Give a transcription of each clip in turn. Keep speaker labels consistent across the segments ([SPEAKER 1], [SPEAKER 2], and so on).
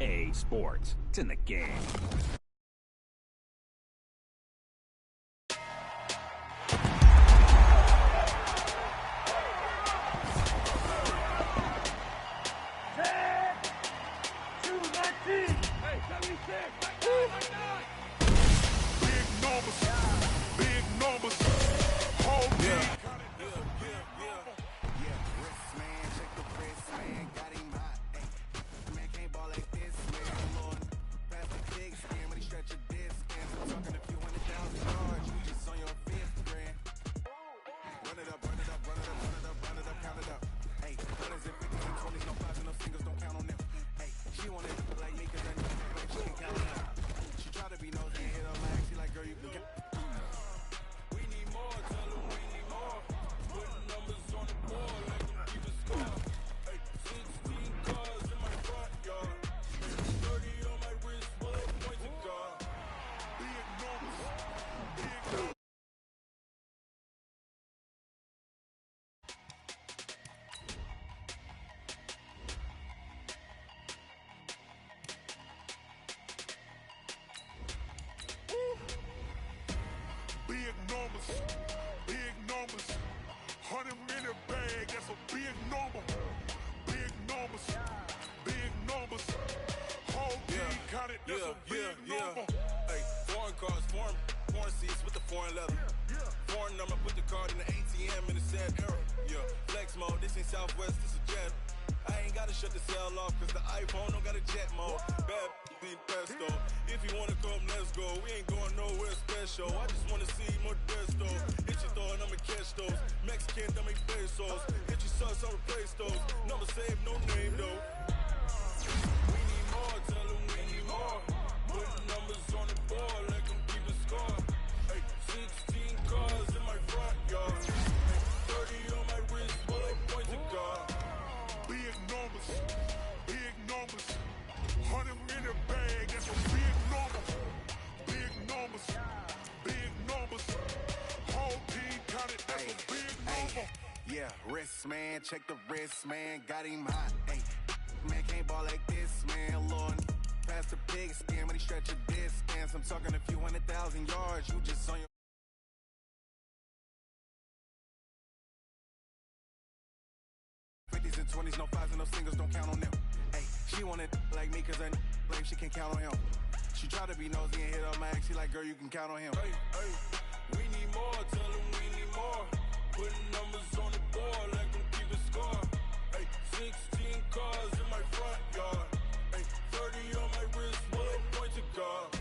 [SPEAKER 1] EA Sports. It's in the game.
[SPEAKER 2] Big numbers, 100-minute bag, that's a big number. Big numbers, whole team counted, that's a big number.
[SPEAKER 3] Hey, foreign cars, foreign seats with the foreign leather. Foreign number, put the card in the ATM in the sad era. Yeah, flex mode, this ain't Southwest, this is Jet. I ain't gotta shut the cell off, cause the iPhone don't got a jet mode. Bad be pesto. If you wanna come, let's go. We ain't going nowhere special. I just wanna see more desto. Hit your throw and I'ma catch those. Mexican, don't make pesos. Hit your sus, I'll replace those. Number saved, no name though. We need more, tell them we need more. Putting numbers on the board, like I'm keeping score. Hey, 16 cars in my front yard. Hey, 30 on my wrist, while I point to God.
[SPEAKER 2] Big numbers, 100-minute bag, that's a big number. Big numbers, whole team counted, that's a big number.
[SPEAKER 3] Yeah, wrist man, check the wrist man, got him hot. Hey, man can't ball like this, man. Lord, past the pig skin when he stretch a distance. I'm talking a few 100,000 yards, you just on your. And 20s, no fives and no singles, don't count on them. Hey, she wanted like me cause I blame she can't count on him. She try to be nosy and hit up my ex, she like, girl, you can count on him. Hey, we need more, tell them we need more. Putting numbers on the board like I'm keeping score. Hey, 16 cars in my front yard. Hey, 30 on my wrist, while I point to God.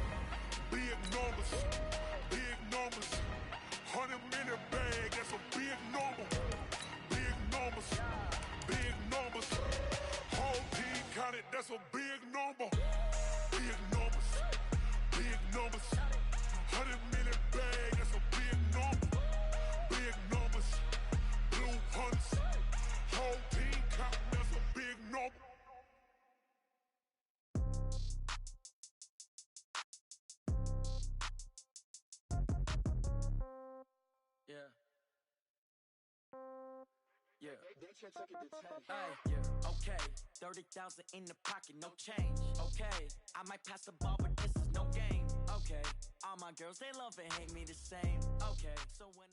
[SPEAKER 2] Big numbers, 100-minute bag, that's a big number. Big numbers, whole team counted, that's a big number. Big numbers, 100-minute bag, that's a big number. Big numbers, blue hunts, whole team counting, that's a big number.
[SPEAKER 4] Yeah. Hey, yeah, okay. 30,000 in the pocket, no change. Okay, I might pass the ball, but this is no game. Okay, all my girls, they love and hate me the same. Okay, so when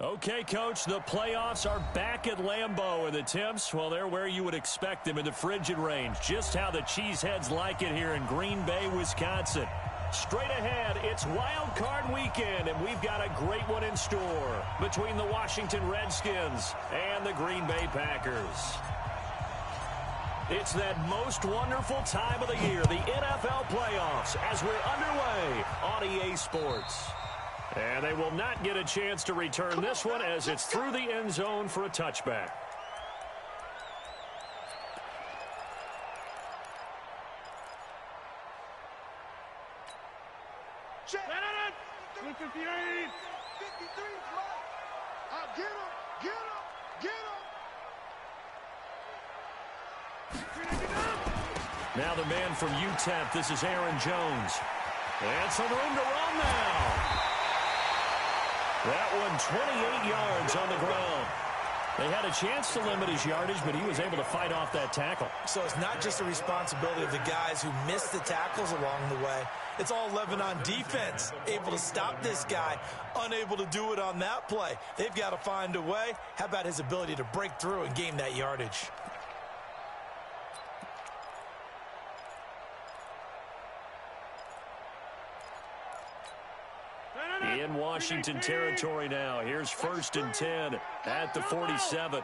[SPEAKER 5] Okay, Coach, the playoffs are back at Lambeau, and the temps, well, they're where you would expect them in the frigid range. Just how the Cheeseheads like it here in Green Bay, Wisconsin. Straight ahead, it's Wild Card Weekend, and we've got a great one in store between the Washington Redskins and the Green Bay Packers. It's that most wonderful time of the year, the NFL playoffs, as we're underway on EA Sports. And they will not get a chance to return this one as it's through the end zone for a touchback.
[SPEAKER 2] Check. 53. 53 is mine. Get him.
[SPEAKER 5] Now the man from UTEP, this is Aaron Jones. And some room to run now. That one 28 yards on the ground. They had a chance to limit his yardage, but he was able to fight off that tackle.
[SPEAKER 6] So it's not just the responsibility of the guys who missed the tackles along the way. It's all 11 on defense, able to stop this guy, unable to do it on that play. They've got to find a way. How about his ability to break through and gain that yardage?
[SPEAKER 5] In Washington territory now. Here's 1st and 10 at the 47.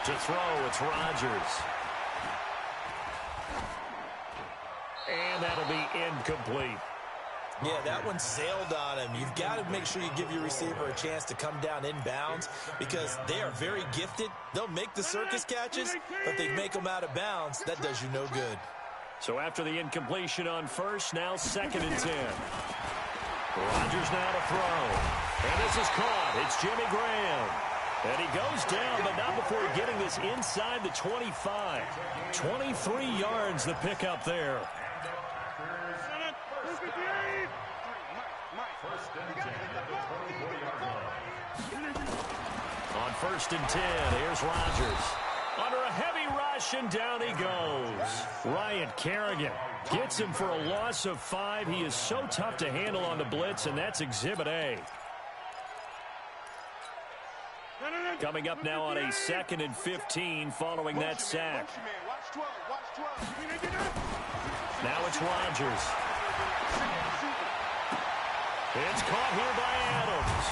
[SPEAKER 5] To throw, it's Rodgers. And that'll be incomplete.
[SPEAKER 6] Yeah, that one sailed on him. You've got to make sure you give your receiver a chance to come down inbounds because they are very gifted. They'll make the circus catches, but they make them out of bounds. That does you no good.
[SPEAKER 5] So after the incompletion on 1st, now 2nd and 10. Rodgers now to throw. And this is caught. It's Jimmy Graham. And he goes down, but not before getting this inside the 25. 23 yards the pickup there. On 1st and 10, here's Rodgers. Under a heavy rush, and down he goes. Ryan Kerrigan gets him for a loss of 5. He is so tough to handle on the blitz, and that's Exhibit A. Coming up now on a 2nd and 15 following that sack. Now it's Rodgers. It's caught here by Adams.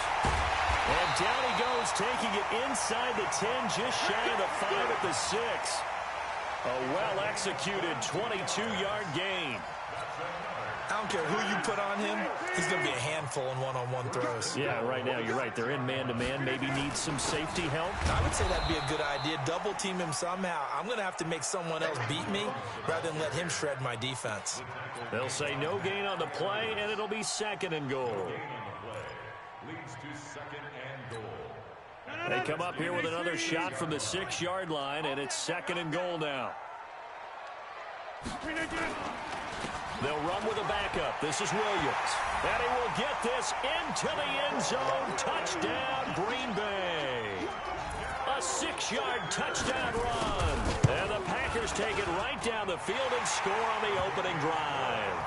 [SPEAKER 5] And down he goes, taking it inside the 10, just shy of the 5 at the 6. A well-executed 22-yard gain.
[SPEAKER 6] I don't care who you put on him, he's going to be a handful in one-on-one throws.
[SPEAKER 5] Yeah, right now you're right. They're in man-to-man, maybe need some safety help.
[SPEAKER 6] I would say that'd be a good idea. Double team him somehow. I'm going to have to make someone else beat me rather than let him shred my defense.
[SPEAKER 5] They'll say no gain on the play, and it'll be 2nd and goal. They come up here with another shot from the 6-yard line, and it's 2nd and goal now. They'll run with a backup. This is Williams. And he will get this into the end zone. Touchdown, Green Bay. A 6-yard touchdown run. And the Packers take it right down the field and score on the opening drive.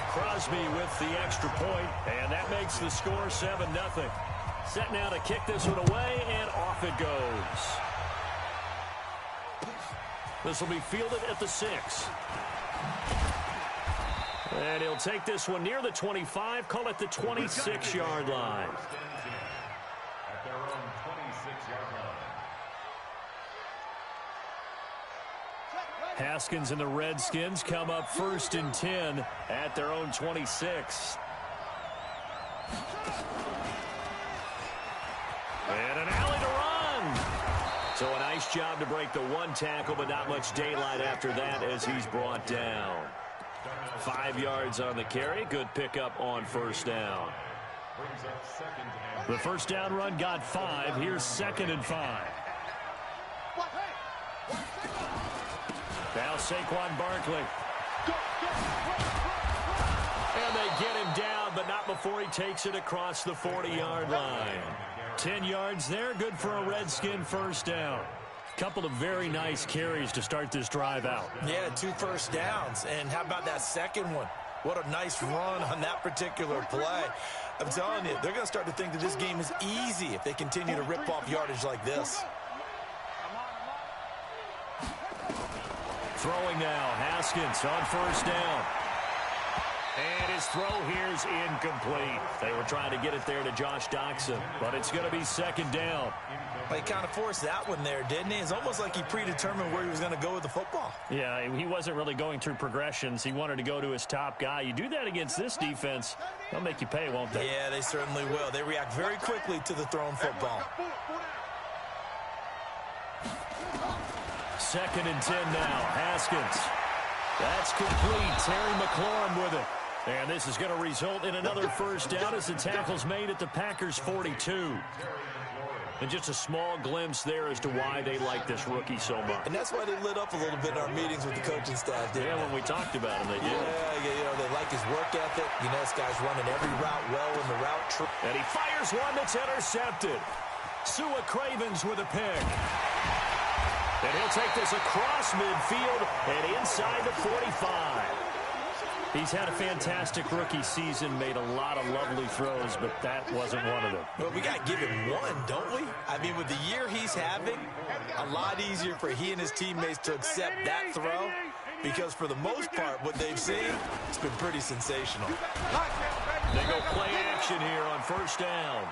[SPEAKER 5] Crosby with the extra point, and that makes the score 7-0. Set now to kick this one away, and off it goes. This will be fielded at the 6. And he'll take this one near the 25, call it the 26-yard line.
[SPEAKER 7] At their own 26-yard line.
[SPEAKER 5] Haskins and the Redskins come up 1st and 10 at their own 26. And an alley to run. So a nice job to break the one tackle, but not much daylight after that as he's brought down. 5 yards on the carry. Good pickup on 1st down. The 1st down run got 5. Here's 2nd and 5. Now Saquon Barkley. And they get him down, but not before he takes it across the 40-yard line. 10 yards there. Good for a Redskin 1st down. Couple of very nice carries to start this drive out.
[SPEAKER 6] Yeah, 2 first downs. And how about that second one? What a nice run on that particular play. I'm telling you, they're going to start to think that this game is easy if they continue to rip off yardage like this.
[SPEAKER 5] Throwing now, Haskins on 1st down. And his throw here's incomplete. They were trying to get it there to Josh Doxson, but it's going to be 2nd down.
[SPEAKER 6] Well, he kind of forced that one there, didn't he? It's almost like he predetermined where he was going to go with the football.
[SPEAKER 5] Yeah, he wasn't really going through progressions. He wanted to go to his top guy. You do that against this defense, they'll make you pay, won't they?
[SPEAKER 6] Yeah, they certainly will. They react very quickly to the thrown football.
[SPEAKER 5] 2nd and 10 now. Haskins. That's complete. Terry McLaurin with it. And this is going to result in another 1st down as the tackle's made at the Packers' 42. And just a small glimpse there as to why they like this rookie so much.
[SPEAKER 6] And that's why they lit up a little bit in our meetings with the coaching staff, didn't they?
[SPEAKER 5] When we talked about him, they did.
[SPEAKER 6] Yeah, they like his work ethic. This guy's running every route well in the route tree.
[SPEAKER 5] And he fires one that's intercepted. Sua Cravens with a pick. And he'll take this across midfield and inside the 45. He's had a fantastic rookie season, made a lot of lovely throws, but that wasn't one of them.
[SPEAKER 6] Well, we got to give him one, don't we? I mean, with the year he's having, a lot easier for he and his teammates to accept that throw, because for the most part, what they've seen, it's been pretty sensational.
[SPEAKER 5] They go play action here on first down.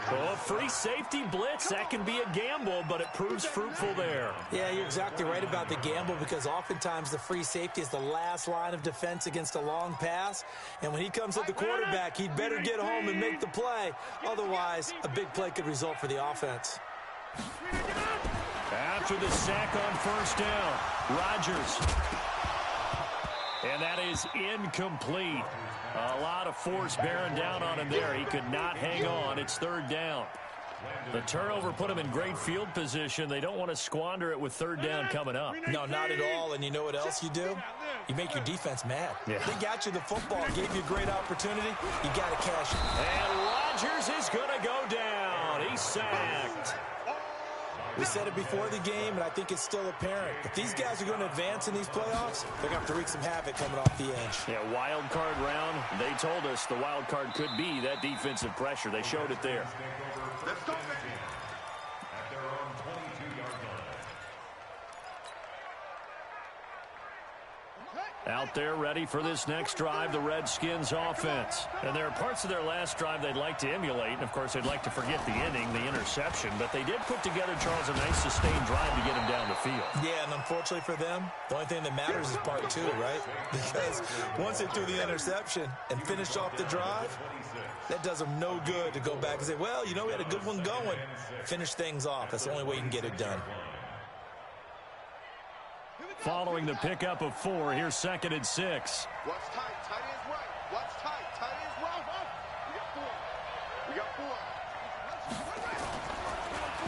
[SPEAKER 5] Oh, free safety blitz, that can be a gamble, but it proves fruitful there.
[SPEAKER 6] Yeah, you're exactly right about the gamble, because oftentimes the free safety is the last line of defense against a long pass. And when he comes at the quarterback, he'd better get home and make the play. Otherwise, a big play could result for the offense.
[SPEAKER 5] After the sack on first down, Rodgers. And that is incomplete. A lot of force bearing down on him there. He could not hang on. It's third down. The turnover put him in great field position. They don't want to squander it with third down coming up.
[SPEAKER 6] No, not at all. And you know what else you do? You make your defense mad.
[SPEAKER 5] Yeah.
[SPEAKER 6] They got you the football, gave you a great opportunity. You got to cash it.
[SPEAKER 5] And Rodgers is going to go down. He's sacked.
[SPEAKER 6] We said it before the game, and I think it's still apparent. If these guys are going to advance in these playoffs, they're going to have to wreak some havoc coming off the edge.
[SPEAKER 5] Yeah, wild card round. They told us the wild card could be that defensive pressure. They showed it there.
[SPEAKER 2] Let's go, baby.
[SPEAKER 7] At their own 22-yard line.
[SPEAKER 5] Out there ready for this next drive, the Redskins offense. And there are parts of their last drive they'd like to emulate. And, of course, they'd like to forget the ending, the interception. But they did put together, Charles, a nice sustained drive to get him down the field.
[SPEAKER 6] Yeah, and unfortunately for them, the only thing that matters is part two, right? Because once they threw the interception and finished off the drive, that does them no good to go back and say, well, you know, we had a good one going. Finish things off. That's the only way you can get it done.
[SPEAKER 5] Following the pickup of 4, here's 2nd and 6.
[SPEAKER 2] Watch tight. Tight ends right. Watch tight. Tight ends right. We got 4.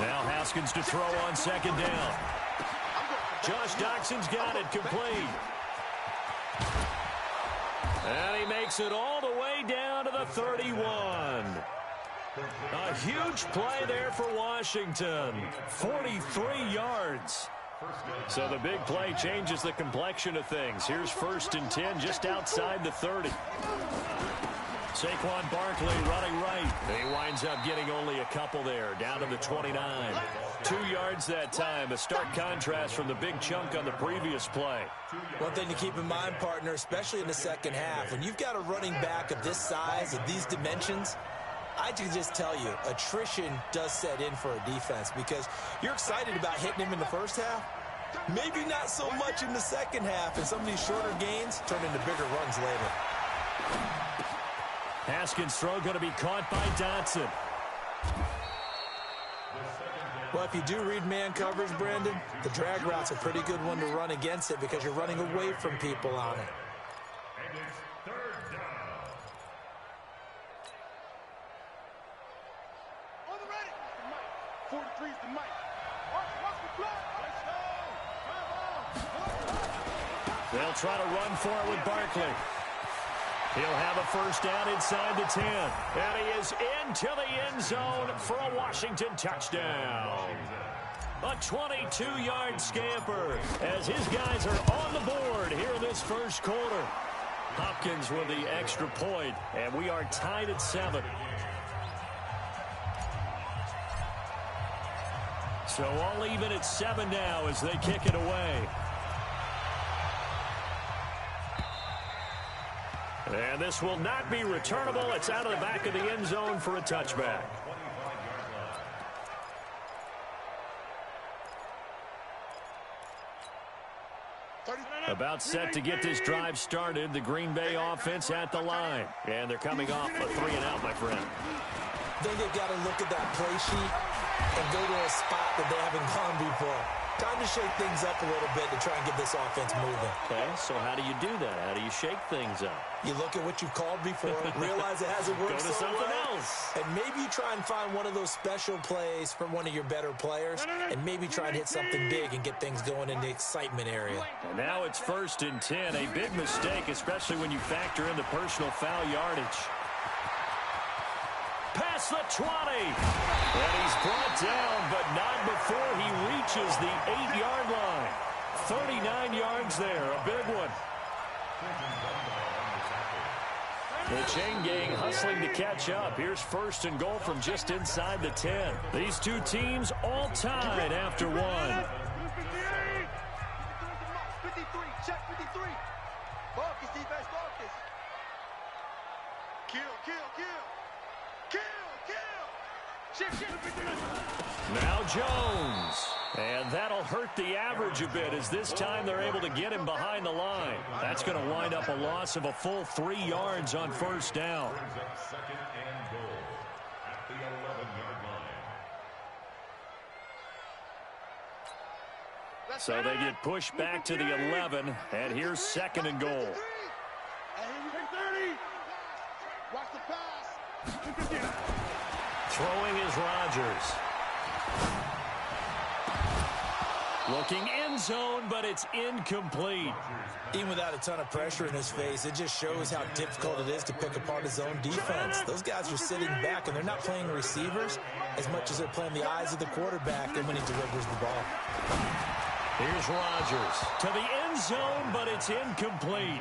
[SPEAKER 5] Now Haskins to throw on 2nd down. Josh Doxson's got it complete. And he makes it all the way down to the 31. A huge play there for Washington. 43 yards. So the big play changes the complexion of things. Here's 1st and 10 just outside the 30. Saquon Barkley running right. He winds up getting only a couple there, down to the 29. 2 yards that time, a stark contrast from the big chunk on the previous play.
[SPEAKER 6] One thing to keep in mind, partner, especially in the second half, when you've got a running back of this size, of these dimensions, I can just tell you, attrition does set in for a defense, because you're excited about hitting him in the first half. Maybe not so much in the second half, and some of these shorter gains turn into bigger runs later.
[SPEAKER 5] Haskins' throw going to be caught by Dotson.
[SPEAKER 6] Well, if you do read man coverage, Brandon, the drag route's a pretty good one to run against it because you're running away from people on it.
[SPEAKER 7] And it's third down.
[SPEAKER 2] On the ready. 43's the mic. Watch the block.
[SPEAKER 5] They'll try to run for it with Barkley. He'll have a first down inside the 10. And he is into the end zone for a Washington touchdown. A 22-yard scamper as his guys are on the board here in this first quarter. Hopkins with the extra point, and we are tied at 7. So all even at 7 now as they kick it away. And this will not be returnable. It's out of the back of the end zone for a touchback. About set to get this drive started. The Green Bay offense at the line. And they're coming off a 3-and-out, my friend.
[SPEAKER 6] I think they've got to look at that play sheet and go to a spot that they haven't gone before. Time to shake things up a little bit to try and get this offense moving.
[SPEAKER 5] Okay, so how do you do that? How do you shake things up?
[SPEAKER 6] You look at what you've called before, realize it hasn't worked
[SPEAKER 5] Go to something else.
[SPEAKER 6] and maybe you try and find one of those special plays from one of your better players, and maybe try and hit something big and get things going in the excitement area.
[SPEAKER 5] And now it's 1st and 10. A big mistake, especially when you factor in the personal foul yardage. Past the 20. And he's brought down, but not before he reaches the 8-yard line. 39 yards there, a big one. The chain gang hustling to catch up. Here's 1st and goal from just inside the 10. These two teams all tied after one.
[SPEAKER 8] 53, check 53. Focus, defense, focus. Kill.
[SPEAKER 5] Now Jones. And that'll hurt the average a bit as this time they're able to get him behind the line. That's going to wind up a loss of a full 3 yards on 1st down.
[SPEAKER 7] Brings up 2nd and goal at the 11-yard line.
[SPEAKER 5] So they get pushed back to the 11, and here's 2nd and goal.
[SPEAKER 8] Watch the pass.
[SPEAKER 5] Throwing is Rodgers. Looking end zone, but it's incomplete.
[SPEAKER 6] Even without a ton of pressure in his face, it just shows how difficult it is to pick apart his own defense. Those guys are sitting back, and they're not playing receivers as much as they're playing the eyes of the quarterback and when he delivers the ball.
[SPEAKER 5] Here's Rodgers to the end zone, but it's incomplete.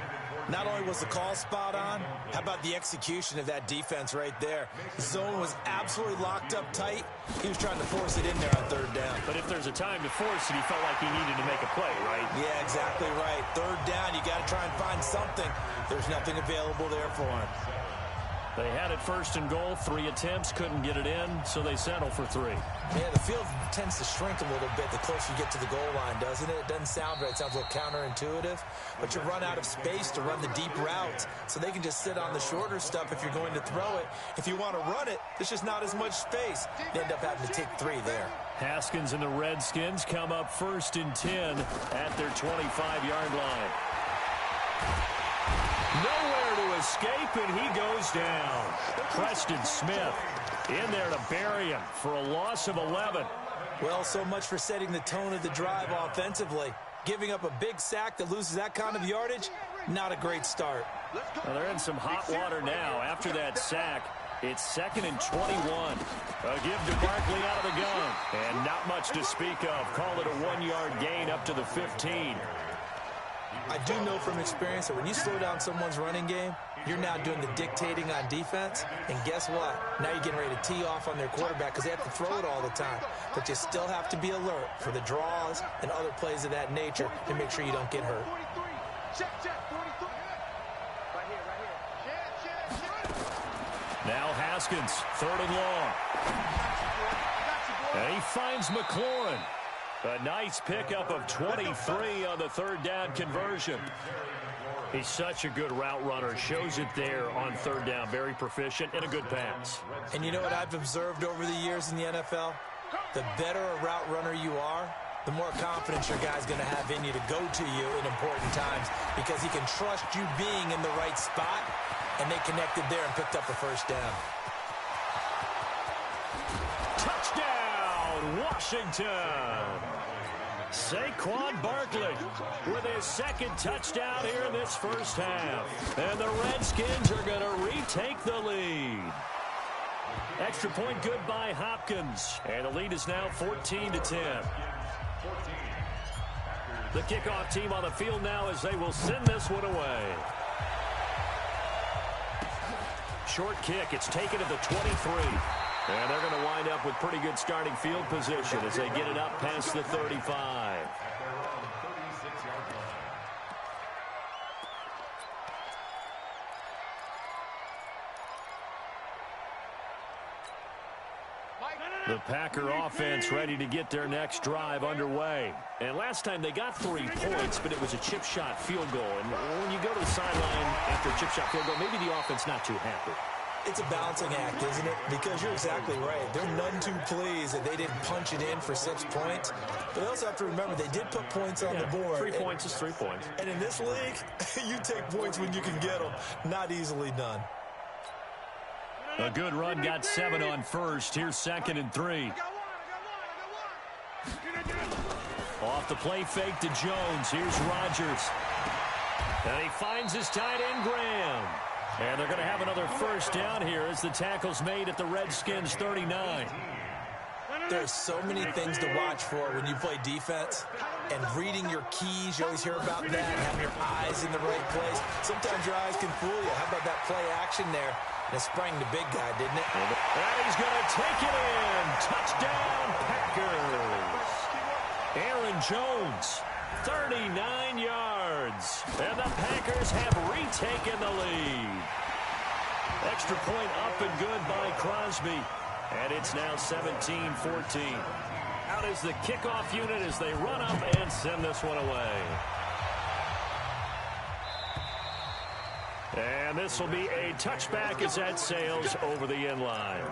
[SPEAKER 6] Not only was the call spot on, how about the execution of that defense right there? The zone was absolutely locked up tight. He was trying to force it in there on 3rd down.
[SPEAKER 5] But if there's a time to force it, he felt like he needed to make a play, right?
[SPEAKER 6] Yeah, exactly right. 3rd down, you got to try and find something. There's nothing available there for him.
[SPEAKER 5] They had it 1st and goal, 3 attempts, couldn't get it in, so they settle for 3.
[SPEAKER 6] Yeah, the field tends to shrink a little bit the closer you get to the goal line, doesn't it? It doesn't sound right. It sounds a little counterintuitive. But you run out of space to run the deep routes, so they can just sit on the shorter stuff if you're going to throw it. If you want to run it, there's just not as much space. You end up having to take 3 there.
[SPEAKER 5] Haskins and the Redskins come up 1st and 10 at their 25-yard line. Nowhere to escape, and he goes down. Preston Smith in there to bury him for a loss of 11.
[SPEAKER 6] Well, so much for setting the tone of the drive offensively. Giving up a big sack that loses that kind of yardage, not a great start.
[SPEAKER 5] Well, they're in some hot water now. After that sack, it's 2nd and 21. A give to Barkley out of the gun. And not much to speak of. Call it a 1-yard gain up to the 15.
[SPEAKER 6] I do know from experience that when you slow down someone's running game, you're now doing the dictating on defense. And guess what? Now you're getting ready to tee off on their quarterback because they have to throw it all the time. But you still have to be alert for the draws and other plays of that nature to make sure you don't get hurt.
[SPEAKER 5] Now Haskins, 3rd and long. And he finds McLaurin. A nice pickup of 23 on the 3rd down conversion. He's such a good route runner. Shows it there on 3rd down. Very proficient and a good pass.
[SPEAKER 6] And you know what I've observed over the years in the NFL? The better a route runner you are, the more confidence your guy's going to have in you to go to you in important times because he can trust you being in the right spot, and they connected there and picked up a 1st down.
[SPEAKER 5] Touchdown, Washington! Saquon Barkley with his 2nd touchdown here in this 1st half. And the Redskins are going to retake the lead. Extra point good by Hopkins. And the lead is now 14-10. The kickoff team on the field now as they will send this one away. Short kick. It's taken at the 23. And they're going to wind up with pretty good starting field position as they get it up past the 35. The Packer offense ready to get their next drive underway. And last time they got 3 points, but it was a chip shot field goal. And when you go to the sideline after a chip shot field goal, maybe the offense not too happy.
[SPEAKER 6] It's a balancing act, isn't it? Because you're exactly right. They're none too pleased that they didn't punch it in for 6 points. But they also have to remember they did put points on the board.
[SPEAKER 5] 3 points is 3 points.
[SPEAKER 6] And in this league, you take points when you can get them. Not easily done.
[SPEAKER 5] A good run got 7 on first. Here's 2nd and 3. Off the play fake to Jones. Here's Rodgers. And he finds his tight end, Graham. And they're going to have another first down here as the tackle's made at the Redskins 39.
[SPEAKER 6] There's so many things to watch for when you play defense. And reading your keys, you always hear about that. Having your eyes in the right place. Sometimes your eyes can fool you. How about that play action there? And it sprang the big guy, didn't it?
[SPEAKER 5] And he's going to take it in. Touchdown, Packers. Aaron Jones, 39 yards. And the Packers have retaken the lead. Extra point up and good by Crosby. And it's now 17-14. Out is the kickoff unit as they run up and send this one away. And this will be a touchback as that sails over the end line.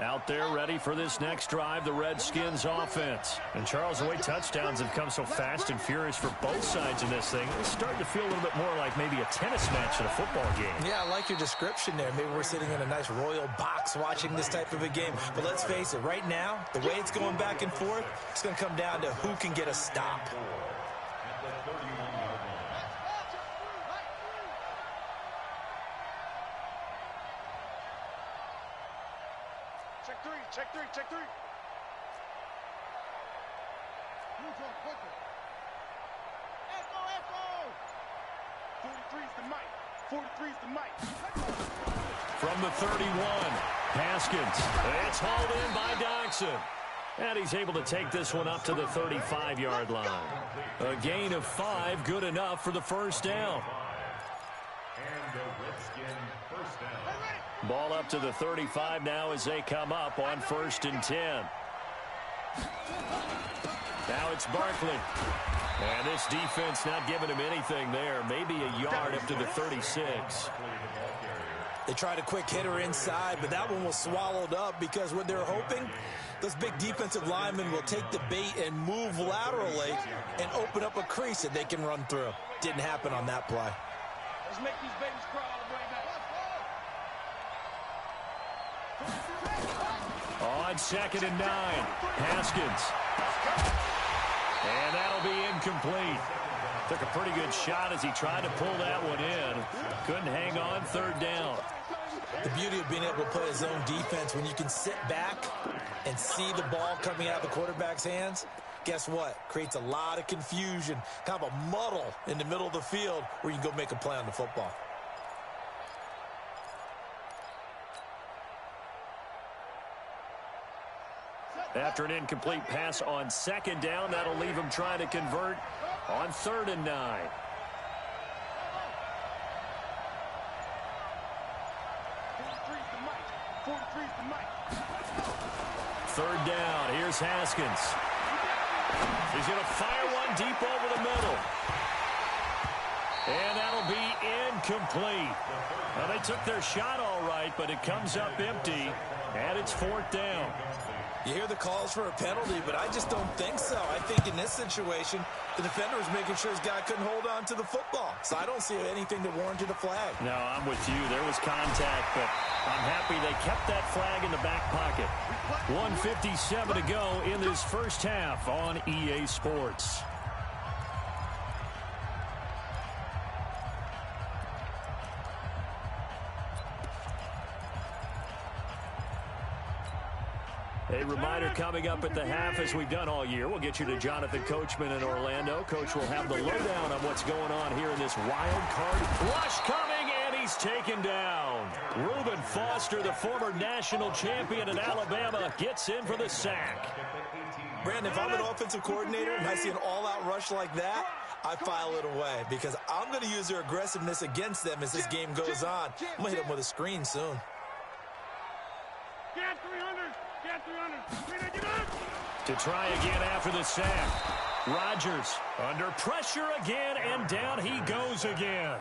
[SPEAKER 5] Out there ready for this next drive, the Redskins offense. And Charles, the way touchdowns have come so fast and furious for both sides in this thing, it's starting to feel a little bit more like maybe a tennis match in a football game.
[SPEAKER 6] Yeah, I like your description there. Maybe we're sitting in a nice royal box watching this type of a game. But let's face it, right now, the way it's going back and forth, it's going to come down to who can get a stop.
[SPEAKER 8] Check three. Move on quickly. Echo. 43's the mic. 43's the mic.
[SPEAKER 5] From the 31, Haskins. It's hauled in by Doxson. And he's able to take this one up to the 35-yard line. A gain of 5, good enough for the first down.
[SPEAKER 7] And the Redskin first down.
[SPEAKER 5] Ball up to the 35 now as they come up on 1st and 10. Now it's Barkley. And this defense not giving him anything there. Maybe a yard up to the 36.
[SPEAKER 6] They tried a quick hitter inside, but that one was swallowed up because what they're hoping, those big defensive linemen will take the bait and move laterally and open up a crease that they can run through. Didn't happen on that play.
[SPEAKER 8] Let's make these babies crawl all the way back.
[SPEAKER 5] On 2nd and 9, Haskins. And that'll be incomplete. Took a pretty good shot as he tried to pull that one in. Couldn't hang on, 3rd down.
[SPEAKER 6] The beauty of being able to play his own defense, when you can sit back and see the ball coming out of the quarterback's hands, guess what? Creates a lot of confusion, kind of a muddle in the middle of the field where you can go make a play on the football.
[SPEAKER 5] After an incomplete pass on 2nd down, that'll leave him trying to convert on 3rd and 9. Third down, here's Haskins. He's going to fire one deep over the middle. And that'll be incomplete. Now, they took their shot all right, but it comes up empty, and it's 4th down.
[SPEAKER 6] You hear the calls for a penalty, but I just don't think so. I think in this situation, the defender was making sure his guy couldn't hold on to the football. So I don't see anything that warranted a flag.
[SPEAKER 5] No, I'm with you. There was contact, but I'm happy they kept that flag in the back pocket. 1:57 to go in this first half on EA Sports. A reminder coming up at the half, as we've done all year. We'll get you to Jonathan Coachman in Orlando. Coach will have the lowdown on what's going on here in this wild card. Rush coming, and he's taken down. Reuben Foster, the former national champion in Alabama, gets in for the sack.
[SPEAKER 6] Brandon, if I'm an offensive coordinator and I see an all-out rush like that, I file it away because I'm going to use their aggressiveness against them as this game goes on. I'm going to hit them with a screen soon.
[SPEAKER 8] Get 300. Get 300.
[SPEAKER 5] To try again after the sack. Rodgers under pressure again, and down he goes again.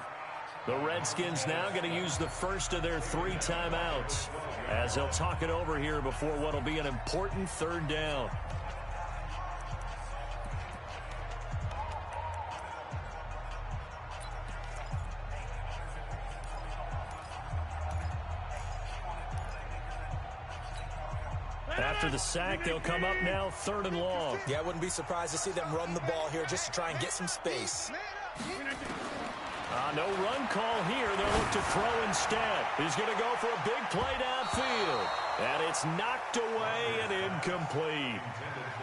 [SPEAKER 5] The Redskins now going to use the first of their 3 timeouts as they'll talk it over here before what will be an important 3rd down. After the sack, they'll come up now 3rd and long.
[SPEAKER 6] Yeah, I wouldn't be surprised to see them run the ball here just to try and get some space.
[SPEAKER 5] No run call here. They'll look to throw instead. He's going to go for a big play downfield. And it's knocked away and incomplete.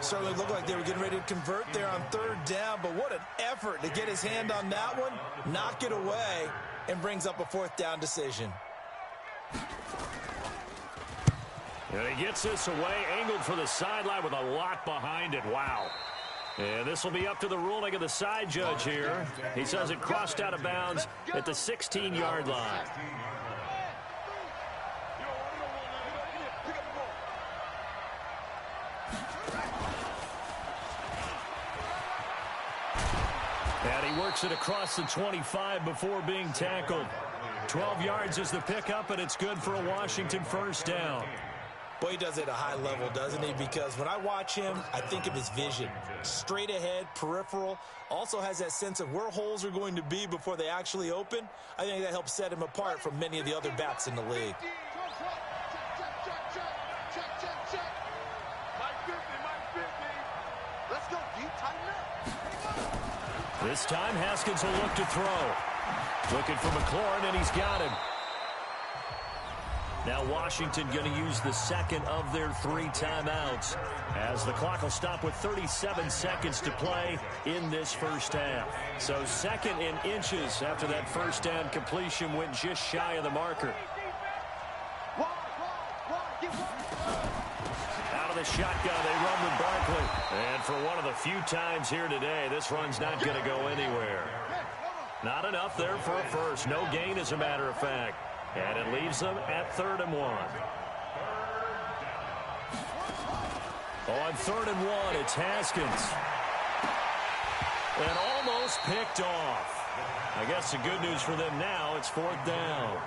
[SPEAKER 6] Certainly looked like they were getting ready to convert there on 3rd down, but what an effort to get his hand on that one, knock it away, and brings up a 4th down decision.
[SPEAKER 5] And he gets this away, angled for the sideline with a lot behind it. Wow. And this will be up to the ruling of the side judge here. He says it crossed out of bounds at the 16-yard line. And he works it across the 25 before being tackled. 12 yards is the pickup, and it's good for a Washington 1st down.
[SPEAKER 6] Boy, he does it at a high level, doesn't he? Because when I watch him, I think of his vision. Straight ahead, peripheral. Also has that sense of where holes are going to be before they actually open. I think that helps set him apart from many of the other backs in the league.
[SPEAKER 8] Let's go deep, tighten up.
[SPEAKER 5] This time, Haskins will look to throw. Looking for McLaurin, and he's got him. Now Washington going to use the 2nd of their 3 timeouts as the clock will stop with 37 seconds to play in this 1st half. So 2nd in inches after that 1st down completion went just shy of the marker. Out of the shotgun, they run with Barkley. And for one of the few times here today, this run's not going to go anywhere. Not enough there for a first. No gain, as a matter of fact. And it leaves them at 3rd and 1. On 3rd and 1, it's Haskins. And almost picked off. I guess the good news for them now, it's 4th down.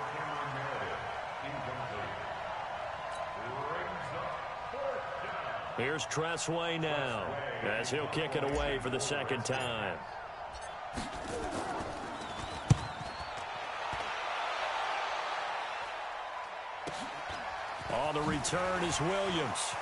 [SPEAKER 5] Here's Tressway now as he'll kick it away for the 2nd time. On the return is Williams.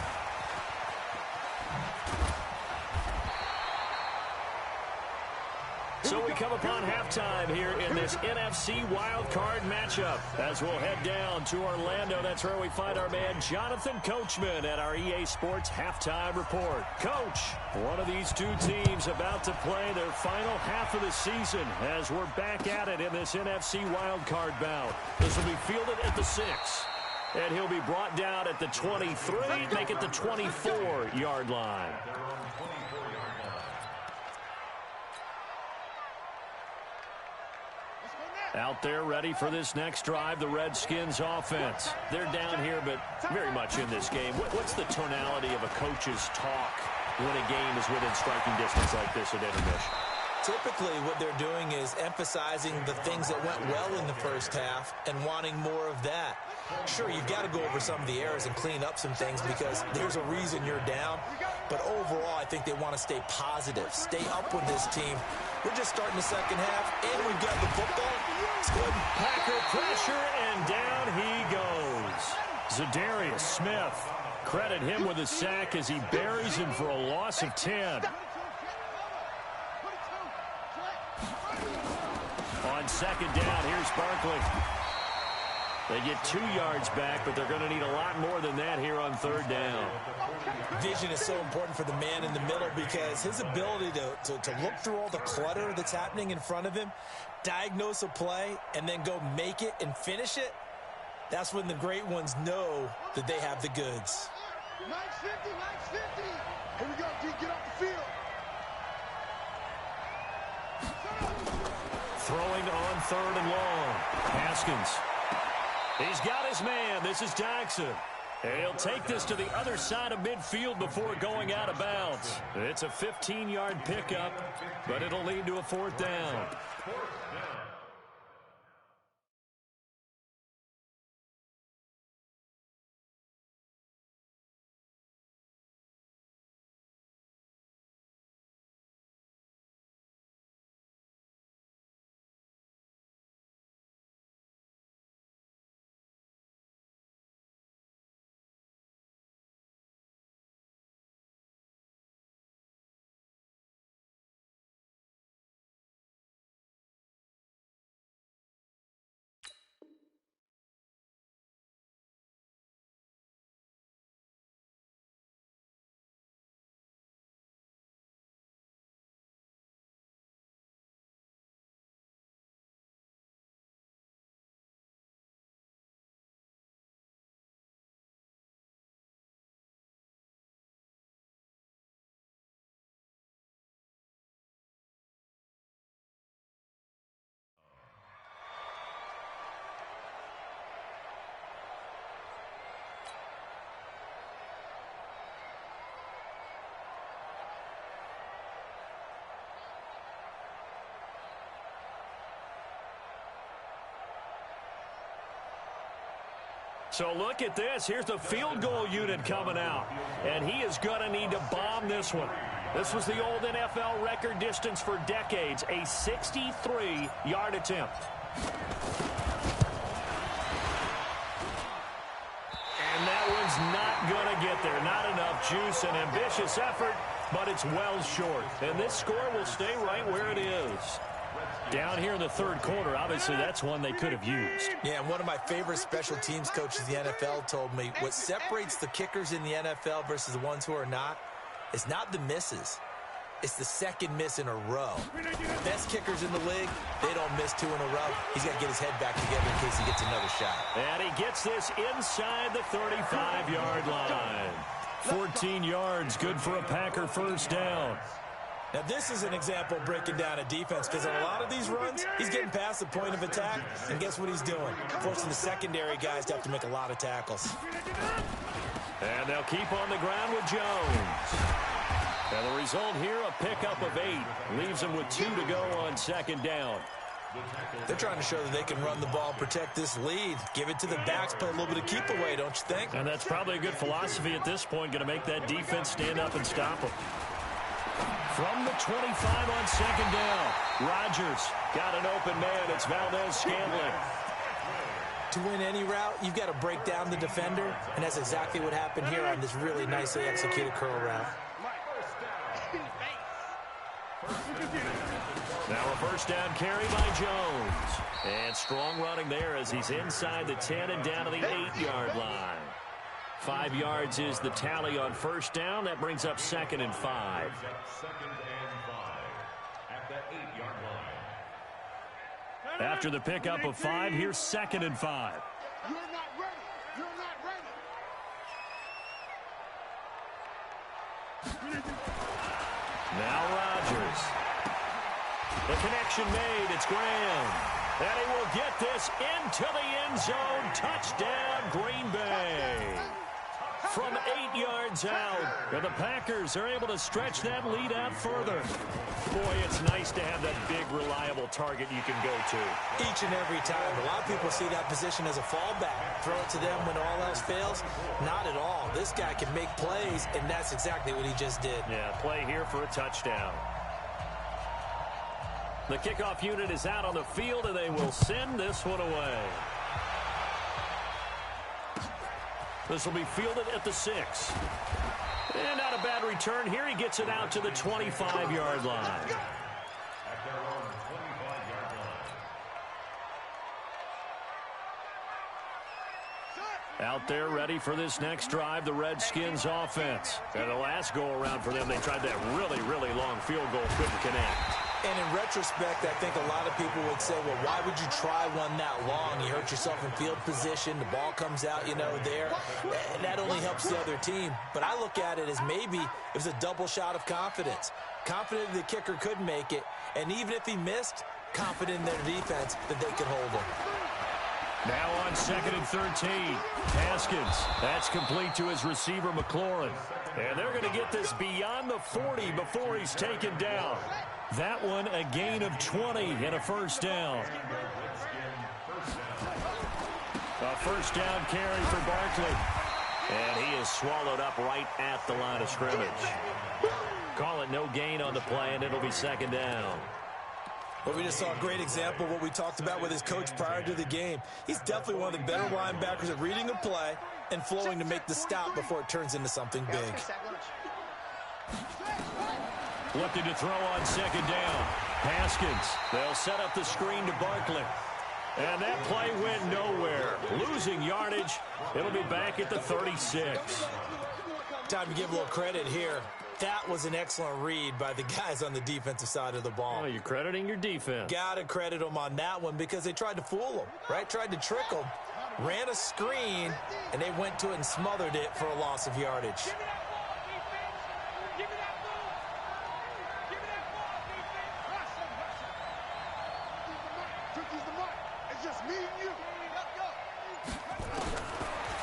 [SPEAKER 5] So we come upon halftime here in this NFC wildcard matchup as we'll head down to Orlando. That's where we find our man Jonathan Coachman at our EA Sports Halftime Report. Coach, one of these 2 teams about to play their final half of the season as we're back at it in this NFC wildcard bout. This will be fielded at the 6. And he'll be brought down at the 23, make it the 24-yard line. Out there ready for this next drive, the Redskins offense. They're down here, but very much in this game. What's the tonality of a coach's talk when a game is within striking distance like this at intermission?
[SPEAKER 6] Typically, what they're doing is emphasizing the things that went well in the 1st half and wanting more of that. Sure, you've got to go over some of the errors and clean up some things because there's a reason you're down. But overall, I think they want to stay positive, stay up with this team. We're just starting the 2nd half, and we've got the football. It's good.
[SPEAKER 5] Packer pressure, and down he goes. Zadarius Smith. Credit him with a sack as he buries him for a loss of 10. On 2nd down, here's Barkley. They get 2 yards back, but they're going to need a lot more than that here on 3rd down.
[SPEAKER 6] Vision is so important for the man in the middle because his ability to look through all the clutter that's happening in front of him, diagnose a play, and then go make it and finish it, that's when the great ones know that they have the goods.
[SPEAKER 8] Max 50, Max 50. Here we go, D, get off the field.
[SPEAKER 5] Throwing on 3rd and long. Haskins. He's got his man. This is Jackson. And he'll take this to the other side of midfield before going out of bounds. It's a 15-yard pickup, but it'll lead to a 4th down. So look at this. Here's the field goal unit coming out. And he is going to need to bomb this one. This was the old NFL record distance for decades, a 63-yard attempt. And that one's not going to get there. Not enough juice. An ambitious effort, but it's well short. And this score will stay right where it is. Down here in the 3rd quarter, obviously that's one they could have used.
[SPEAKER 6] Yeah, and one of my favorite special teams coaches in the NFL told me what separates the kickers in the NFL versus the ones who are not is not the misses. It's the second miss in a row. Best kickers in the league, they don't miss 2 in a row. He's got to get his head back together in case he gets another shot.
[SPEAKER 5] And he gets this inside the 35-yard line. 14 yards, good for a Packer 1st down.
[SPEAKER 6] Now, this is an example of breaking down a defense because on a lot of these runs, he's getting past the point of attack, and guess what he's doing? Forcing the secondary guys to have to make a lot of tackles.
[SPEAKER 5] And they'll keep on the ground with Jones. And the result here, a pickup of 8. Leaves them with 2 to go on 2nd down.
[SPEAKER 6] They're trying to show that they can run the ball, protect this lead, give it to the backs, play a little bit of keep away, don't you think?
[SPEAKER 5] And that's probably a good philosophy at this point, going to make that defense stand up and stop them. From the 25 on 2nd down, Rodgers got an open man. It's Valdez-Scantling.
[SPEAKER 6] To win any route, you've got to break down the defender, and that's exactly what happened here on this really nicely executed curl route.
[SPEAKER 5] Now a 1st down carry by Jones. And strong running there as he's inside the 10 and down to the 8-yard line. 5 yards is the tally on 1st down. That brings up 2nd and 5.
[SPEAKER 7] 2nd and 5 at the 8-yard line.
[SPEAKER 5] After the pickup of 5, here's 2nd and 5.
[SPEAKER 8] You're not ready. You're not ready.
[SPEAKER 5] Now Rodgers. The connection made. It's Graham. And he will get this into the end zone. Touchdown, Green Bay. From 8 yards out. And the Packers are able to stretch that lead out further. Boy, it's nice to have that big, reliable target you can go to.
[SPEAKER 6] Each and every time. A lot of people see that position as a fallback. Throw it to them when all else fails. Not at all. This guy can make plays, and that's exactly what he just did.
[SPEAKER 5] Yeah, play here for a touchdown. The kickoff unit is out on the field, and they will send this one away. This will be fielded at the 6. And not a bad return here. He gets it out to the 25-yard line.
[SPEAKER 7] At their own 25-yard line.
[SPEAKER 5] Out there ready for this next drive, the Redskins offense. And the last go-around for them, they tried that really, really long field goal, couldn't connect.
[SPEAKER 6] And in retrospect, I think a lot of people would say, well, why would you try one that long? You hurt yourself in field position. The ball comes out, there. And that only helps the other team. But I look at it as maybe it was a double shot of confidence. Confident the kicker could make it. And even if he missed, confident in their defense that they could hold him.
[SPEAKER 5] Now on 2nd and 13. Haskins. That's complete to his receiver, McLaurin. And they're going to get this beyond the 40 before he's taken down. That one a gain of 20 and a first down. A first down carry for Barkley. And he is swallowed up right at the line of scrimmage. Call it no gain on the play, and it'll be second down.
[SPEAKER 6] Well, we just saw a great example of what we talked about with his coach prior to the game. He's definitely one of the better linebackers at reading a play and flowing to make the stop before it turns into something big.
[SPEAKER 5] Looking to throw on second down. Haskins. They'll set up the screen to Barkley. And that play went nowhere. Losing yardage. It'll be back at the 36.
[SPEAKER 6] Time to give a little credit here. That was an excellent read by the guys on the defensive side of the ball.
[SPEAKER 5] Oh, you're crediting your defense.
[SPEAKER 6] Got to credit them on that one because they tried to fool them, right? Tried to trick them. Ran a screen, and they went to it and smothered it for a loss of yardage.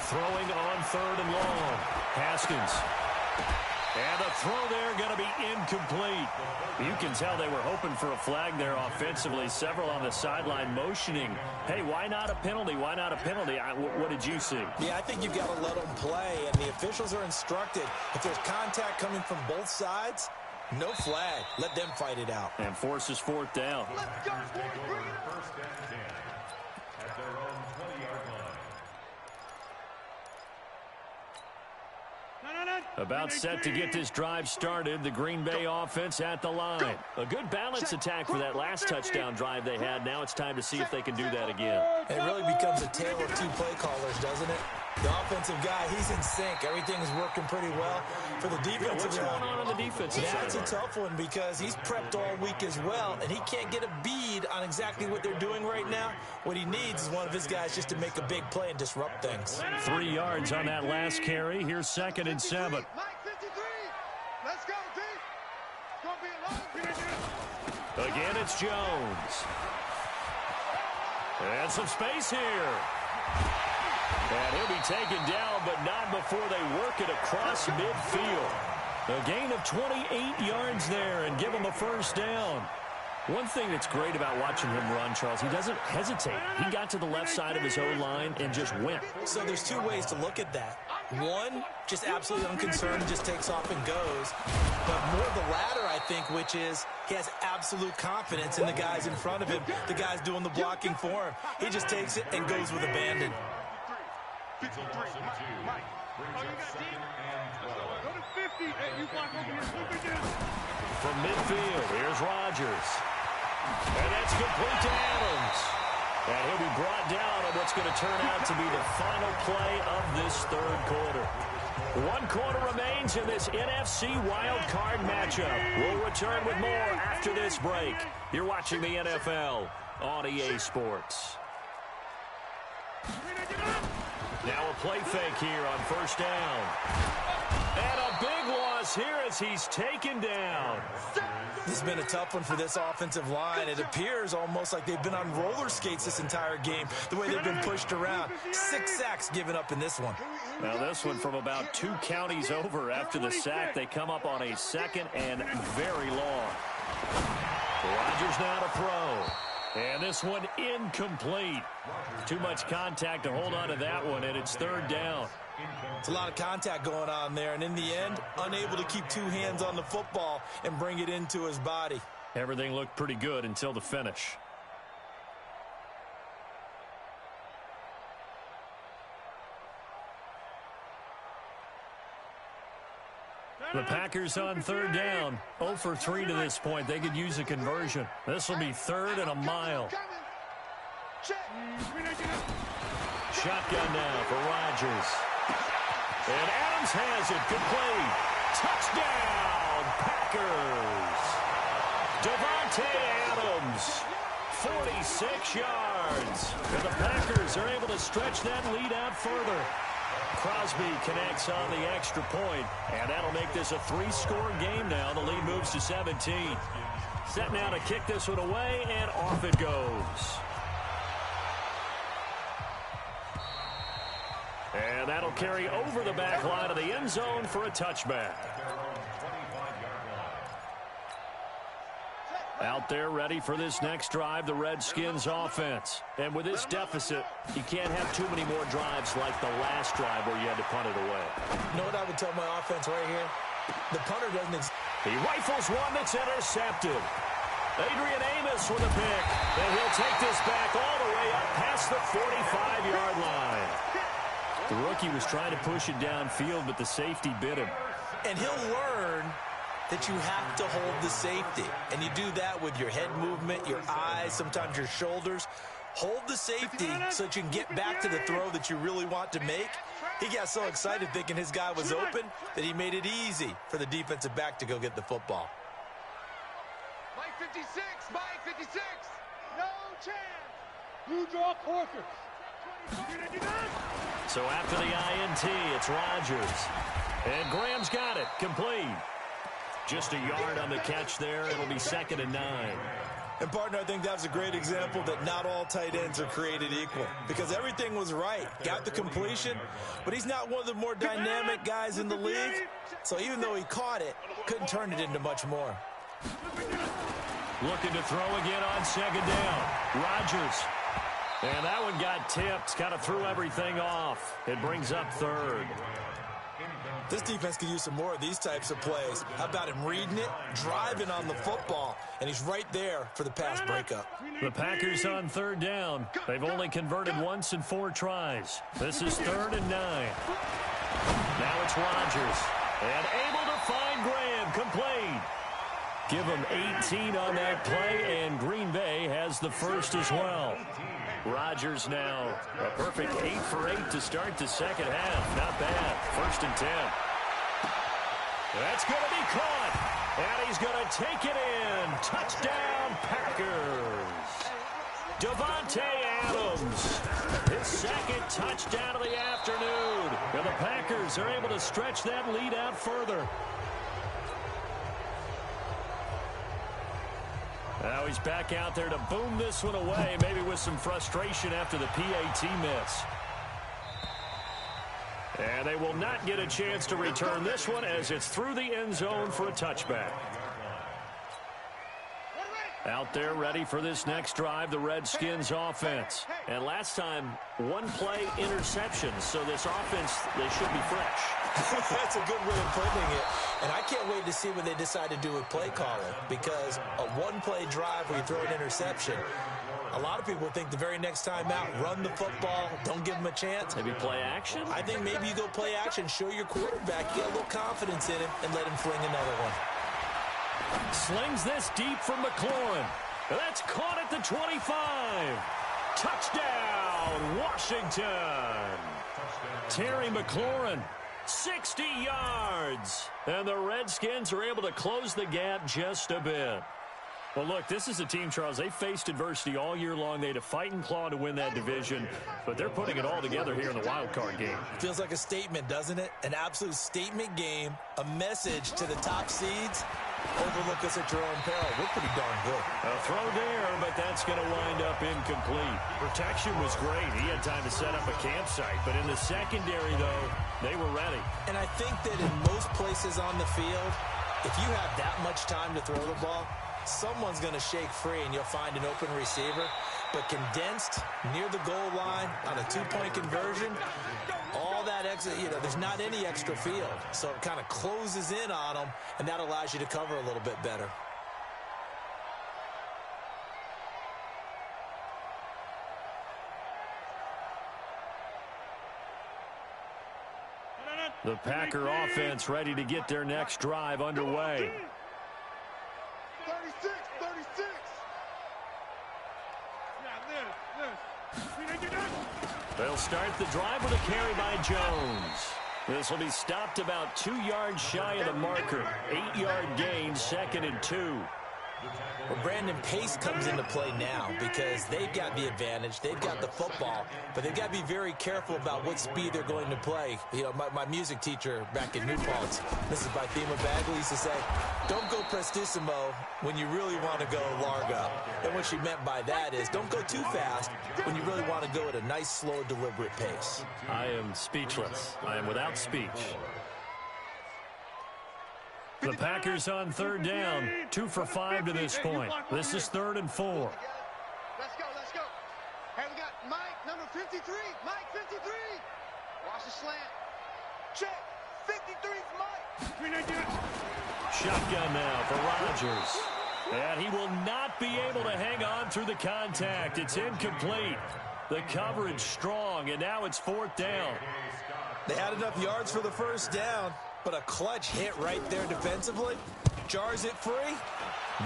[SPEAKER 5] Throwing on 3rd and long. Haskins. And the throw there going to be incomplete. You can tell they were hoping for a flag there offensively. Several on the sideline motioning. Hey, why not a penalty? Why not a penalty? What did you see?
[SPEAKER 6] Yeah, I think you've got to let them play, and the officials are instructed. If there's contact coming from both sides, no flag. Let them fight it out.
[SPEAKER 5] And forces 4th down.
[SPEAKER 7] First and 10 at their own 20-yard line.
[SPEAKER 5] About set to get this drive started. The Green Bay offense at the line. A good balance attack for that last touchdown drive they had. Now it's time to see if they can do that again.
[SPEAKER 6] It really becomes a tale of two play callers, doesn't it? The offensive guy, he's in sync. Everything is working pretty well. For the defensive
[SPEAKER 5] What's going on the defensive side?
[SPEAKER 6] That's a tough one because he's prepped all week as well, and he can't get a bead on exactly what they're doing right now. What he needs is one of his guys just to make a big play and disrupt things.
[SPEAKER 5] 3 yards on that last carry. Here's 2nd and 7.
[SPEAKER 8] Let's go, team. It's going to be a long
[SPEAKER 5] Again, it's Jones. And some space here. And he'll be taken down, but not before they work it across midfield. A gain of 28 yards there and give him a first down. One thing that's great about watching him run, Charles, he doesn't hesitate. He got to the left side of his O-line and just went.
[SPEAKER 6] So there's two ways to look at that. One, just absolutely unconcerned, just takes off and goes. But more the latter, I think, which is he has absolute confidence in the guys in front of him, the guys doing the blocking for him. He just takes it and goes with abandon.
[SPEAKER 8] 53. Mike. Oh, you got deep? Go to 50. Hey, you block over here.
[SPEAKER 5] From midfield, here's Rodgers. And that's complete to Adams. And he'll be brought down on what's going to turn out to be the final play of this 3rd quarter. 1 quarter remains in this NFC Wild Card matchup. We'll return with more after this break. You're watching the NFL on EA Sports. Now a play fake here on first down. And a big loss here as he's taken down.
[SPEAKER 6] This has been a tough one for this offensive line. It appears almost like they've been on roller skates this entire game, the way they've been pushed around. 6 sacks given up in this one.
[SPEAKER 5] Now this one from about 2 counties over after the sack. They come up on a 2nd and very long. Rodgers now to throw. And this one incomplete. Too much contact to hold on to that one, and it's 3rd down.
[SPEAKER 6] It's a lot of contact going on there, and in the end, unable to keep 2 hands on the football and bring it into his body.
[SPEAKER 5] Everything looked pretty good until the finish. The Packers on 3rd down. 0 for 3 to this point. They could use a conversion. This will be 3rd and a mile. Shotgun now for Rodgers. And Adams has it. Complete. Touchdown, Packers. Devontae Adams, 46 yards. And the Packers are able to stretch that lead out further. Crosby connects on the extra point, and that'll make this a 3-score game now. The lead moves to 17. Set now to kick this one away, and off it goes. And that'll carry over the back line of the end zone for a touchback. Out there ready for this next drive, the Redskins offense. And with this deficit, you can't have too many more drives like the last drive where you had to punt it away.
[SPEAKER 6] You know what I would tell my offense right here? The punter doesn't...
[SPEAKER 5] He rifles one that's intercepted. Adrian Amos with a pick. And he'll take this back all the way up past the 45-yard line. The rookie was trying to push it downfield, but the safety bit him.
[SPEAKER 6] And he'll learn that you have to hold the safety. And you do that with your head movement, your eyes, sometimes your shoulders. Hold the safety so that you can get back to the throw that you really want to make. He got so excited thinking his guy was open that he made it easy for the defensive back to go get the football.
[SPEAKER 8] Mike 56, Mike 56. No chance. Blue draw quarter.
[SPEAKER 5] So after the INT, it's Rodgers. And Graham's got it. Complete. Just a yard on the catch there. It'll be 2nd and 9.
[SPEAKER 6] And, partner, I think that was a great example that not all tight ends are created equal. Because everything was right. Got the completion, but he's not one of the more dynamic guys in the league. So even though he caught it, couldn't turn it into much more.
[SPEAKER 5] Looking to throw again on 2nd down. Rodgers. And that one got tipped. Kind of threw everything off. It brings up 3rd.
[SPEAKER 6] This defense could use some more of these types of plays. How about him reading it, driving on the football, and he's right there for the pass breakup.
[SPEAKER 5] The Packers on 3rd down. They've only converted once in 4 tries. This is 3rd and 9. Now it's Rodgers. And able to find Graham. Complete. Give him 18 on that play, and Green Bay has the first as well. Rodgers now a perfect 8 for 8 to start the second half. Not bad. 1st and 10. That's going to be caught. And he's going to take it in. Touchdown, Packers. Devontae Adams. His 2nd touchdown of the afternoon. And the Packers are able to stretch that lead out further. Now he's back out there to boom this one away, maybe with some frustration after the PAT miss. And they will not get a chance to return this one as it's through the end zone for a touchback. Out there ready for this next drive, the Redskins offense. And last time, 1-play interceptions, so this offense, they should be fresh.
[SPEAKER 6] That's a good way of putting it. And I can't wait to see what they decide to do with play calling, because a 1-play drive where you throw an interception, a lot of people think the very next time out, run the football, don't give them a chance.
[SPEAKER 5] Maybe play action?
[SPEAKER 6] I think maybe you go play action, show your quarterback, get a little confidence in him, and let him fling another one.
[SPEAKER 5] Slings this deep from McLaurin. That's caught at the 25. Touchdown, Washington. Terry McLaurin, 60 yards. And the Redskins are able to close the gap just a bit. Well, look, this is a team, Charles, they faced adversity all year long. They had to fight and claw to win that division, but they're putting it all together here in the wild card game.
[SPEAKER 6] Feels like a statement, doesn't it? An absolute statement game, a message to the top seeds. Overlook us at your own peril. We're pretty darn good.
[SPEAKER 5] A throw there, but that's going to wind up incomplete. Protection was great. He had time to set up a campsite, but in the secondary, though, they were ready.
[SPEAKER 6] And I think that in most places on the field, if you have that much time to throw the ball, someone's going to shake free and you'll find an open receiver. But condensed near the goal line on a 2-point conversion, all that extra, there's not any extra field. So it kind of closes in on them, and that allows you to cover a little bit better.
[SPEAKER 5] The Packer offense ready to get their next drive underway.
[SPEAKER 8] 36.
[SPEAKER 5] They'll start the drive with a carry by Jones. This will be stopped about 2 yards shy of the marker. 8-yard gain, 2nd and 2.
[SPEAKER 6] Well, Brandon, pace comes into play now because they've got the advantage. They've got the football, but they've got to be very careful about what speed they're going to play. You know, my music teacher back in New Paltz, Mrs. Bythema Bagley, used to say, don't go prestissimo when you really want to go largo. And what she meant by that is don't go too fast when you really want to go at a nice, slow, deliberate pace.
[SPEAKER 5] I am speechless. I am without speech. The Packers on third down, 2 for 5 to this point. This is 3rd and 4.
[SPEAKER 8] Let's go, let's go. Hey, we got Mike, number 53. Mike, 53. Watch the slant. Check. 53's Mike.
[SPEAKER 5] Shotgun now for Rodgers. And he will not be able to hang on through the contact. It's incomplete. The coverage strong, and now it's 4th down.
[SPEAKER 6] They had enough yards for the first down, but a clutch hit right there defensively. Jars it free.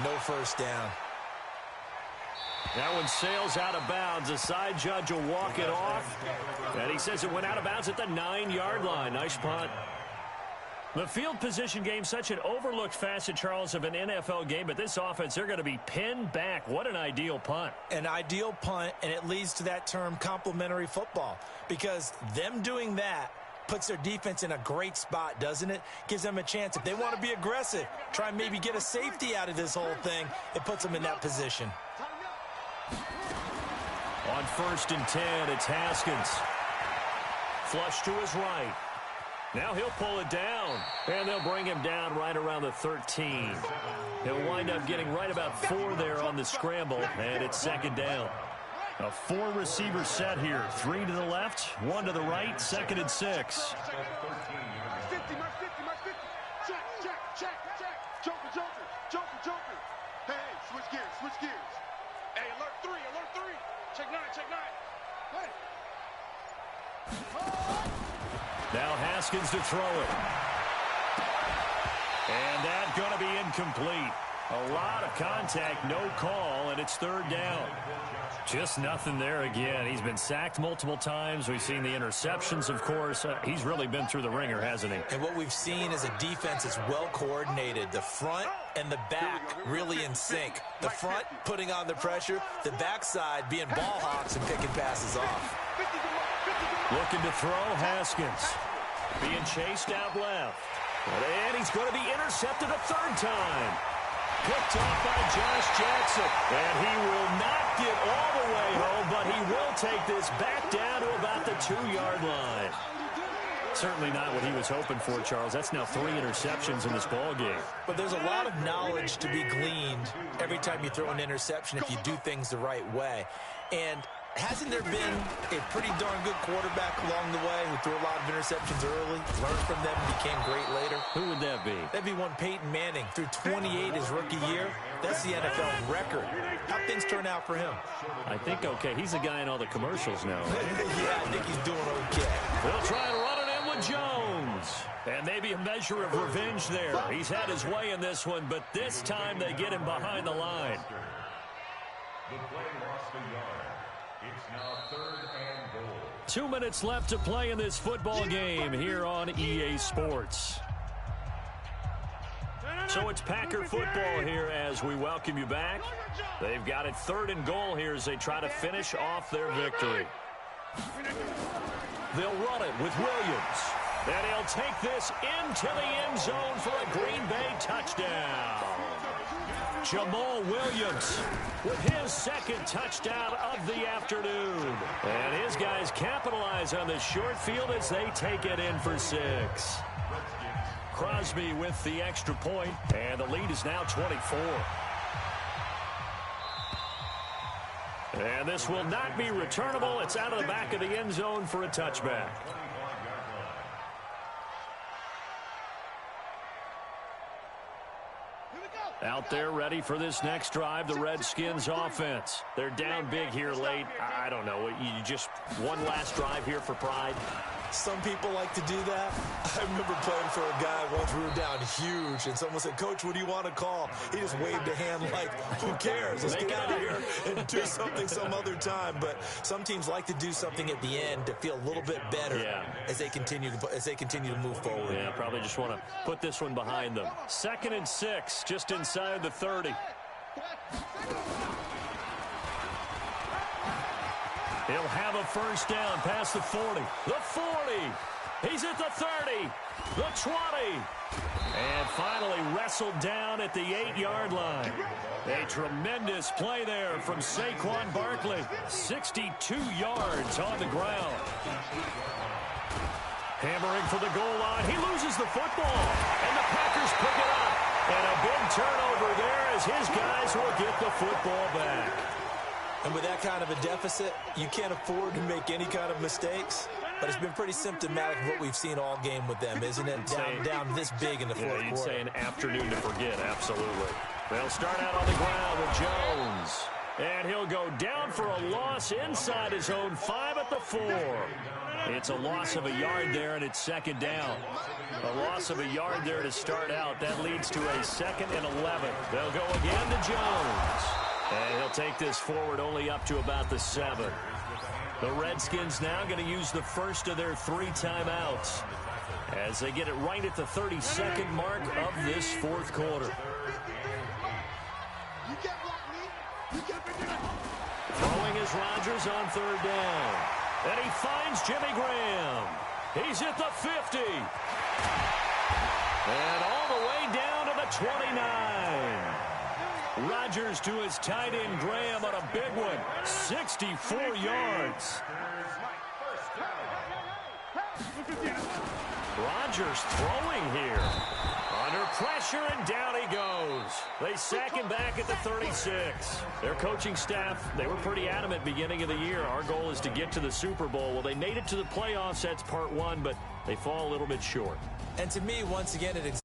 [SPEAKER 6] No first down.
[SPEAKER 5] That one sails out of bounds. The side judge will walk it off. And he says it went out of bounds at the 9-yard line. Nice punt. The field position game, such an overlooked facet, Charles, of an NFL game. But this offense, they're going to be pinned back. What an ideal punt.
[SPEAKER 6] An ideal punt, and it leads to that term complementary football. Because them doing that puts their defense in a great spot, doesn't it? Gives them a chance. If they want to be aggressive, try and maybe get a safety out of this whole thing, it puts them in that position.
[SPEAKER 5] On 1st and 10, it's Haskins. Flush to his right. Now he'll pull it down, and they'll bring him down right around the 13. He'll wind up getting right about 4 there on the scramble, and it's 2nd down. A 4-receiver set here. 3 to the left, 1 to the right, 2nd and 6.
[SPEAKER 8] 50, mark 50, mark 50. Check. Joker. Hey, switch gears. Hey, alert 3. Check 9. Hey.
[SPEAKER 5] Now Haskins to throw it. And that's going to be incomplete. A lot of contact, no call, and it's 3rd down. Just nothing there again. He's been sacked multiple times. We've seen the interceptions, of course. He's really been through the ringer, hasn't he?
[SPEAKER 6] And what we've seen is a defense that's well coordinated. The front and the back really in sync. The front putting on the pressure, the backside being ball hawks and picking passes off.
[SPEAKER 5] Looking to throw, Haskins. Being chased out left. And he's going to be intercepted a 3rd time. Picked off by Josh Jackson. And he will not get all the way home, but he will take this back down to about the 2-yard line. Certainly not what he was hoping for, Charles. That's now 3 interceptions in this ball game.
[SPEAKER 6] But there's a lot of knowledge to be gleaned every time you throw an interception if you do things the right way. And hasn't there been a pretty darn good quarterback along the way who threw a lot of interceptions early, learned from them, and became great later?
[SPEAKER 5] Who would that be?
[SPEAKER 6] That'd be one Peyton Manning. Threw 28 his rookie year. That's the NFL record. How'd things turn out for him?
[SPEAKER 5] I think okay. He's the guy in all the commercials now.
[SPEAKER 6] Yeah, I think he's doing okay.
[SPEAKER 5] They'll try and run it in with Jones. And maybe a measure of revenge there. He's had his way in this one, but this time they get him behind the line.
[SPEAKER 7] The play lost a yard. It's now 3rd and goal.
[SPEAKER 5] 2 minutes left to play in this football game here on EA Sports. So it's Packer football here as we welcome you back. They've got it 3rd and goal here as they try to finish off their victory. They'll run it with Williams. And he'll take this into the end zone for a Green Bay touchdown. Jamal Williams with his 2nd touchdown of the afternoon. And his guys capitalize on the short field as they take it in for 6. Crosby with the extra point, and the lead is now 24. And this will not be returnable. It's out of the back of the end zone for a touchback. Out there ready for this next drive, the Redskins offense. They're down big here late. I don't know. You just one last drive here for pride.
[SPEAKER 6] Some people like to do that. I remember playing for a guy once we were down huge, and someone said, "Coach, what do you want to call?" He just waved a hand like, who cares? Let's get out of here and do something some other time. But some teams like to do something at the end to feel a little bit better as they continue to move forward.
[SPEAKER 5] Yeah, probably just want to put this one behind them. 2nd and 6, just inside the 30. He'll have a first down past the 40. The 40. He's at the 30. The 20. And finally wrestled down at the 8-yard line. A tremendous play there from Saquon Barkley. 62 yards on the ground. Hammering for the goal line. He loses the football. And the Packers pick it up. And a big turnover there as his guys will get the football back.
[SPEAKER 6] And with that kind of a deficit, you can't afford to make any kind of mistakes. But it's been pretty symptomatic of what we've seen all game with them, isn't it? Down this big in the fourth quarter.
[SPEAKER 5] You'd say an afternoon to forget, absolutely. They'll start out on the ground with Jones. And he'll go down for a loss inside his own 5 at the 4. It's a loss of a yard there, and it's second down. A loss of a yard there to start out. That leads to a 2nd and 11. They'll go again to Jones. And he'll take this forward only up to about the 7. The Redskins now going to use the first of their 3 timeouts as they get it right at the 32nd mark of this fourth quarter. Throwing is Rodgers on 3rd down. And he finds Jimmy Graham. He's at the 50. And all the way down to the 29. Rodgers to his tight end Graham on a big one. 64 yards. Rodgers throwing here. Under pressure, and down he goes. They sack him back at the 36. Their coaching staff, they were pretty adamant beginning of the year. Our goal is to get to the Super Bowl. Well, they made it to the playoffs. That's part 1, but they fall a little bit short.
[SPEAKER 6] And to me, once again, it